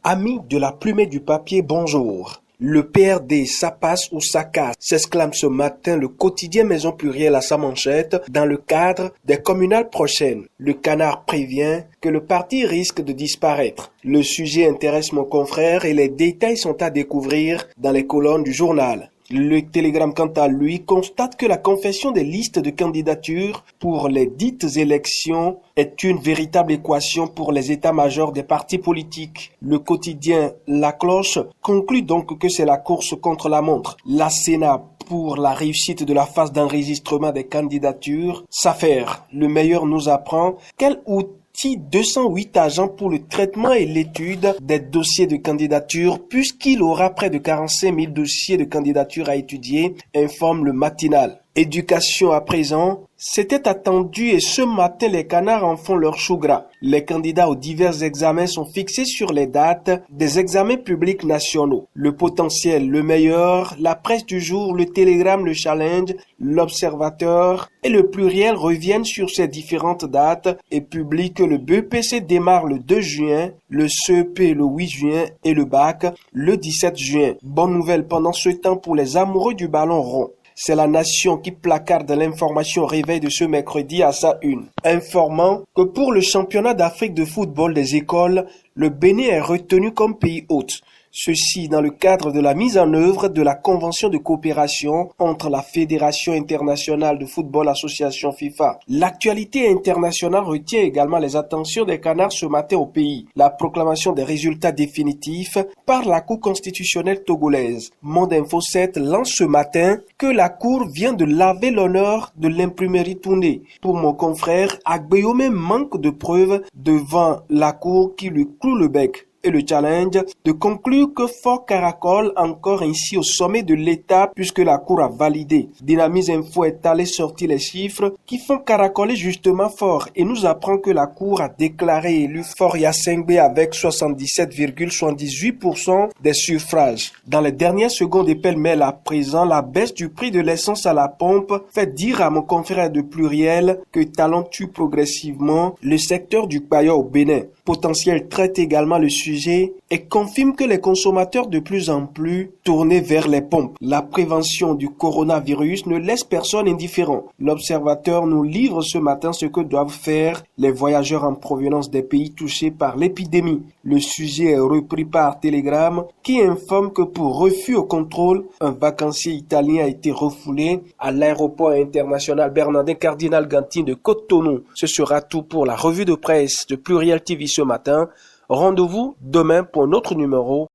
Amis de la plume et du papier, bonjour. Le PRD, ça passe ou ça casse, s'exclame ce matin le quotidien Maison Plurielle à sa manchette dans le cadre des communales prochaines. Le Canard prévient que le parti risque de disparaître. Le sujet intéresse mon confrère et les détails sont à découvrir dans les colonnes du journal. Le Télégramme, quant à lui, constate que la confection des listes de candidatures pour les dites élections est une véritable équation pour les états-majors des partis politiques. Le quotidien La Cloche conclut donc que c'est la course contre la montre. La Sénat pour la réussite de la phase d'enregistrement des candidatures s'affaire. Le meilleur nous apprend quel outil 208 agents pour le traitement et l'étude des dossiers de candidature puisqu'il aura près de 45 000 dossiers de candidature à étudier, informe le matinal. Éducation à présent, c'était attendu et ce matin les canards en font leur chou gras. Les candidats aux divers examens sont fixés sur les dates des examens publics nationaux. Le potentiel, le meilleur, la presse du jour, le Télégramme, le Challenge, l'Observateur et le Pluriel reviennent sur ces différentes dates et publient que le BEPC démarre le 2 juin, le CEP le 8 juin et le BAC le 17 juin. Bonne nouvelle pendant ce temps pour les amoureux du ballon rond. C'est la Nation qui placarde l'information au réveil de ce mercredi à sa une, informant que pour le championnat d'Afrique de football des écoles, le Bénin est retenu comme pays hôte. Ceci dans le cadre de la mise en œuvre de la convention de coopération entre la Fédération internationale de football association FIFA. L'actualité internationale retient également les attentions des canards ce matin au pays. La proclamation des résultats définitifs par la Cour constitutionnelle togolaise. Monde Info 7 lance ce matin que la Cour vient de laver l'honneur de l'imprimerie Touné. Pour mon confrère, Agbeyome manque de preuves devant la Cour qui lui cloue le bec. Et le Challenge de conclure que Fort Caracol encore ainsi au sommet de l'État puisque la Cour a validé. Dynamise Info est allé sortir les chiffres qui font caracoler justement Fort et nous apprend que la Cour a déclaré élu Fort Yasengbe avec 77,78% des suffrages. Dans les dernières secondes et pêle-mêle à présent, la baisse du prix de l'essence à la pompe fait dire à mon confrère de Pluriel que Talon tue progressivement le secteur du Paya au Bénin. Potentiel traite également le sujet et confirme que les consommateurs de plus en plus tournés vers les pompes. La prévention du coronavirus ne laisse personne indifférent. L'Observateur nous livre ce matin ce que doivent faire les voyageurs en provenance des pays touchés par l'épidémie. Le sujet est repris par Télégramme qui informe que pour refus au contrôle, un vacancier italien a été refoulé à l'aéroport international Bernardin Cardinal Gantin de Cotonou. Ce sera tout pour la revue de presse de Pluriel TV ce matin. Rendez-vous demain pour notre numéro.